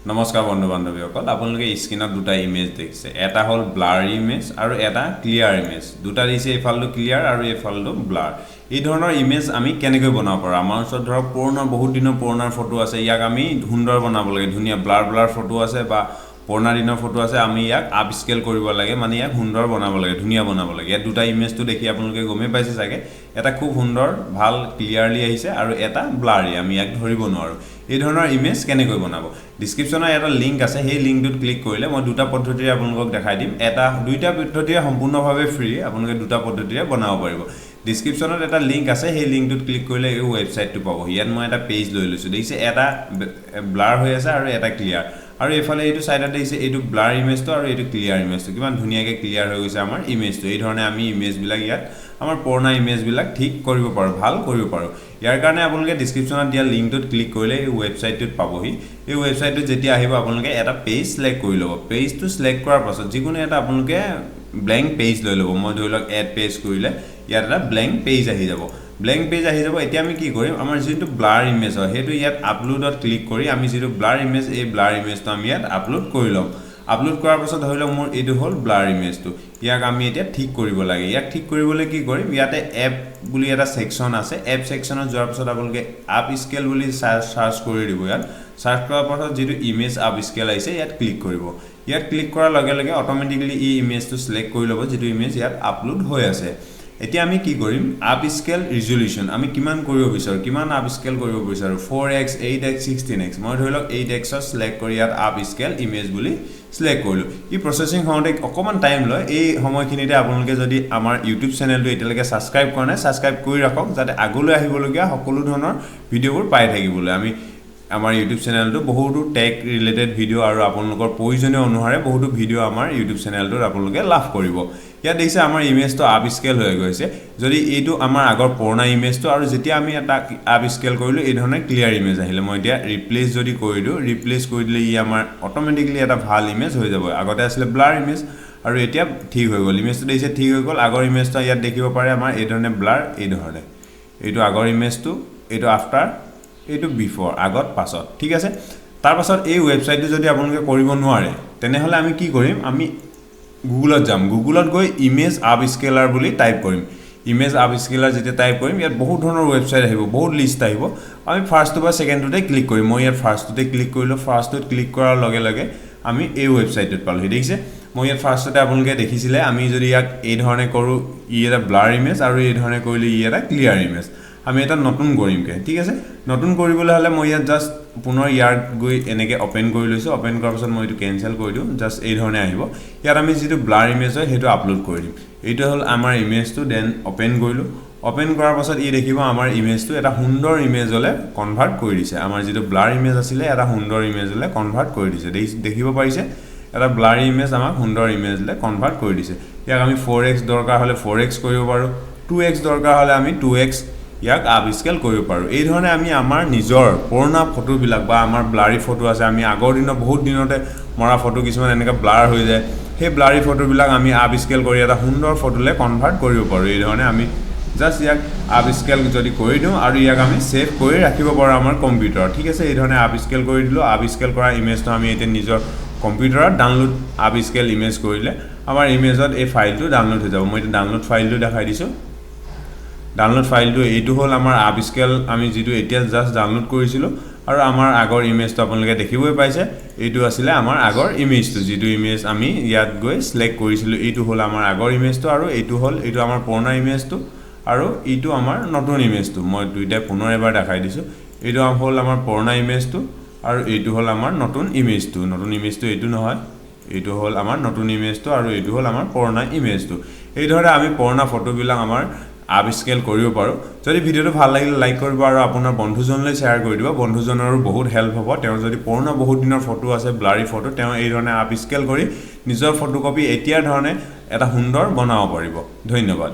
নমস্কাৰ বন্ধু বান্ধৱীসকল আপোনালোকে স্ক্ৰিনত দুটা ইমেজ দেখিছে এটা হল ব্লাৰ ইমেজ আৰু এটা ক্লিয়াৰ ইমেজ দুটা দিছে এফালটো ক্লিয়াৰ আৰু এফালটো ব্লাৰ এই ধৰণৰ ইমেজ আমি কেনেকৈ বনাব পাৰো আমাৰ ওচৰত ধৰক পুৰণা বহুত দিনৰ পুৰণা ফটো আছে ইয়াক আমি সুন্দৰ বনাব লাগে ধুনিয়া ব্লাৰ ফটো আছে বা পুৰণা দিনৰ ফটো আছে আমি ইয়াক আপ স্কেল কৰিব লাগে মানে ইয়াক সুন্দৰ বনাব লাগে ধুনিয়া বনাব লাগে ইয়াত দুটা ইমেজটো দেখি আপোনালোকে গমে পাইছে চাগে এটা খুব সুন্দৰ ভাল ক্লিয়াৰলি আহিছে আৰু এটা ব্লাৰি আমি ইয়াক ধৰিব নোৱাৰো এই ধৰণৰ ইমেজ কেনেকৈ বনাব ডেসক্ৰিপচনত এটা লিংক আছে সেই লিংকটোত ক্লিক কৰিলে মই দুটা পদ্ধতিৰে আপোনালোকক দেখাই দিম এটা দুইটা পদ্ধতিৰে সম্পূৰ্ণভাৱে ফ্ৰী আপোনালোকে দুটা পদ্ধতিৰে বনাব পাৰিব ডেসক্ৰিপচনত এটা লিংক আছে সেই লিংকটোত ক্লিক কৰিলে এই ওয়েবসাইটটো পাব ইয়াত মই এটা পেজ লৈ লৈছো দেখিছে এটা ব্লাৰ হৈ আছে আৰু এটা ক্লিয়াৰ আৰু এফালে এইটো সাইডত দেখিছে এইটো ব্লাৰ ইমেজটো আৰু এইটো ক্লিয়াৰ ইমেজটো কিমান ধুনিয়াকৈ ক্লিয়াৰ হৈ গৈছে আমাৰ ইমেজটো এই ধৰণে আমি ইমেজ বিলাক ইয়াত আমাৰ পুৰণা ইমেজ বিলাক ঠিক কৰিব পাৰো ভাল কৰিব পাৰো ইয়াৰ কাৰণে আপোনালোকে ডেসক্ৰিপচনত দিয়া লিংকটোত ক্লিক কৰিলে এই ওয়েবসাইটটোত পাবহি এই ওয়েবসাইটটোত যেতিয়া আহিব আপোনালোকে এটা পেজ সিলেক্ট কৰি ল'ব পেজটো সিলেক্ট কৰাৰ পাছত যিকোনো এটা আপোনালোকে ব্ল্যাঙ্ক পেজ লৈ ল'ব মই ধৰি লওক এড পেজ কৰিলে ইয়াত এটা ব্ল্যাঙ্ক পেজ আহি যাব ব্ল্যাঙ্ক পেজ আহি যাব এতিয়া আমি কি কৰিম আমাৰ যেটো ব্লাৰ ইমেজ হয় হেতু ইয়াত আপলোডত ক্লিক কৰি আমি যেটো ব্লাৰ ইমেজ এই ব্লাৰ ইমেজটো আমি ইয়াত আপলোড কৰি লম আপলোড কৰাৰ পাছত ধৰি লওক মোৰ এইটো হল ব্লাৰ ইমেজটো ইয়াক আমি এতিয়া ঠিক কৰিব লাগে ইয়াক ঠিক কৰিবলৈ কি কৰিম ইয়াতে এপ বুলি এটা সেকশন আছে এপ সেকশনত যোৱাৰ পাছত আপোনালোকে আপ স্কেল বুলি সাৰ্চ কৰি দিব ইয়াত সাৰ্চ কৰাৰ পাছত যেটো ইমেজ আপ স্কেল আহিছে ইয়াত ক্লিক কৰিব ইয়াত ক্লিক কৰাৰ লগে লগে অটোমেটিক্যালি এই ইমেজটো সিলেক্ট কৰি ল'ব যেটো ইমেজ ইয়াত আপলোড হৈ আছে এতিয়া আমি কি কৰিম আপ স্কেল ৰিজল্যুশন আমি কিমান কৰিব বিচাৰো কিমান আপ স্কেল কৰিব বিচাৰো 4x 8x 16x মই ধৰি লওক 8x সিলেক্ট কৰি ইয়াত আপ স্কেল ইমেজ বুলি সিলেক্ট কৰিলো এই প্ৰসেসিং হওঁতে অকমান টাইম লয় এই সময়খিনিতে আপোনালোকে যদি আমাৰ ইউটিউব চেনেলটো এতিয়ালৈকে সাবস্ক্ৰাইব কৰা নাই সাবস্ক্ৰাইব কৰি ৰাখক যাতে আগলৈ আহিবলগীয়া সকলো ধৰণৰ ভিডিঅ'বোৰ পাই থাকিবলৈ আমি আমাৰ ইউটিউব চেনেলটো বহুতো টেক ৰিলেটেড ভিডিও আৰু আপোনালোকৰ প্ৰয়োজনীয় অনুসাৰে বহুতো ভিডিও আমাৰ ইউটিউব চেনেলটোত আপোনালোকে লাভ কৰিব ইয়া দেখিছে আমাৰ ইমেজটো আপ স্কেল হৈ গৈছে যদি এইটো আমাৰ আগৰ পুৰণা ইমেজটো আৰু যেতিয়া আমি এটা আপ স্কেল কৰিলো এই ধৰণে ক্লিয়াৰ ইমেজ আহিলে মই এতিয়া ৰিপ্লেস যদি কৰি দিও ৰিপ্লেস কৰি দিলে ই আমাৰ অটোমেটিক্যালি এটা ভাল ইমেজ হৈ যাব আগতে আছিল ব্লাৰ ইমেজ আৰু এতিয়া ঠিক হৈ গল ইমেজটো দেখিছে ঠিক হৈ গল আগৰ ইমেজটো ইয়াত দেখিব পাৰে আমাৰ এই ধৰণে ব্লাৰ এই ধৰণে এইটো আগৰ ইমেজটো এইটো আফটাৰ এইটো বিফৰ আগত পাছত ঠিক আছে তাৰ পাছত এই ওয়েবসাইটটো যদি আপোনালোকে কৰিব নোৱাৰে তেনেহলে আমি কি কৰিম আমি গুগলত যাম গুগলত গৈ ইমেজ আপ স্কেলাৰ বুলি টাইপ কৰিম ইমেজ আপ স্কেলাৰ যেতিয়া টাইপ কৰিম ইয়াত বহুত ধৰণৰ ওয়েবসাইট আহিব বহুত লিষ্ট আহিব আমি ফাৰ্ষ্টটো বা সেকেন্ডটোতে ক্লিক কৰিম মই ইয়াত ফাৰ্ষ্টটোতে ক্লিক কৰিলো ফাৰ্ষ্টটোত ক্লিক কৰাৰ লগে লগে আমি এই ওয়েবসাইটত পালো দেখিছে মই ইয়াত ফাৰ্ষ্টতে আপোনালোকে দেখিছিলে আমি যদি ইয়াক এই ধৰণে কৰো ই এটা ব্লাৰ ইমেজ আৰু এই ধৰণে কৰিলে ই এটা ক্লিয়াৰ ইমেজ আমি এটা নতুন কৰিমকে ঠিক আছে নতুন কৰিবলৈ হলে মই ইয়াত জাস্ট পুনৰ ইয়াৰ গৈ এনেকে ওপেন কৰি লৈছো ওপেন কৰাৰ পাছত মই এটো কেনসেল কৰি দিও জাস্ট এই ধৰণে আহিব ইয়াত আমি যেটো ব্লাৰ ইমেজ হয় হেতু আপলোড কৰি দিম এইটো হল আমাৰ ইমেজটো দেন ওপেন কৰিলো ওপেন কৰাৰ পাছত ই দেখিব আমাৰ ইমেজটো এটা সুন্দৰ ইমেজলে কনভাৰ্ট কৰি দিছে আমাৰ যেটো ব্লাৰ ইমেজ আছিল এটা সুন্দৰ ইমেজলে কনভাৰ্ট কৰি দিছে দেখিব পাৰিছে এটা ব্লাৰ ইমেজ আমাক সুন্দৰ ইমেজলে কনভাৰ্ট কৰি দিছে ইয়াক আমি 4x দৰকাৰ হলে 4x কৰিব পাৰো 2x দৰকাৰ হলে আমি 2x ইয়াক আপ স্কেল কৰিব পাৰো এই ধৰণে আমি আমাৰ নিজৰ পুৰণা ফটো বিলাক বা আমাৰ ব্লাৰি ফটো আছে আমি আগৰ দিনৰ বহুত দিনতে মৰা ফটো কিছুমান এনেকা ব্লাৰ হৈ যায় সেই ব্লাৰি ফটো বিলাক আমি আপ স্কেল কৰি এটা সুন্দৰ ফটোলে কনভাৰ্ট কৰিব পাৰো এই ধৰণে আমি জাস্ট ইয়াক আপ স্কেল যদি কৰি দিও আৰু ইয়াক আমি সেভ কৰি ৰাখিব পাৰো আমাৰ কম্পিউটাৰত ঠিক আছে এই ধৰণে আপ স্কেল কৰি দিলো আপ স্কেল কৰা ইমেজটো আমি এতিয়া নিজৰ কম্পিউটাৰত ডাউনলোড আপ স্কেল ইমেজ কৰিলে আমাৰ ইমেজত এই ফাইলটো ডাউনলোড হৈ যাব মই এটা ডাউনলোড ফাইলটো দেখাই দিছো ডাউনলোড ফাইলটো এইটো হল আমাৰ আপ স্কেল আমি যেটো এতিয়া জাস্ট ডাউনলোড কৰিছিলো আৰু আমাৰ আগৰ ইমেজটো আপোনালোকে দেখিবই পাইছে এইটো আছিল আমাৰ আগৰ ইমেজটো যেটো ইমেজ আমি ইয়াত গৈ সিলেক্ট কৰিছিলো এইটো হল আমাৰ আগৰ ইমেজটো আৰু এইটো হল এইটো আমাৰ পুৰণা ইমেজটো আৰু এইটো আমাৰ নতুন ইমেজটো মই দুইটা পুনৰ এবাৰ দেখাই দিছো এইটো হল আমাৰ পুৰণা ইমেজটো আৰু এইটো হল আমাৰ নতুন ইমেজটো এইটো নহয় এইটো হল আমাৰ নতুন ইমেজটো আৰু এইটো হল আমাৰ পুৰণা ইমেজটো এই ধৰণে আমি পুৰণা ফটো বিলাক আমাৰ আপ স্কেল কৰিব পাৰো যদি ভিডিওটো ভাল লাগিলে লাইক কৰিব আৰু আপোনাৰ বন্ধুজনলৈ শেয়াৰ কৰি দিব বন্ধুজনৰো বহুত হেল্প হ'ব তেওঁ যদি পুৰণা বহুত দিনৰ ফটো আছে ব্লাৰি ফটো তেওঁ এই ধৰণে আপ স্কেল কৰি নিজৰ ফটোকপি এতিয়া ধৰণে এটা সুন্দৰ বনাব পাৰিব ধন্যবাদ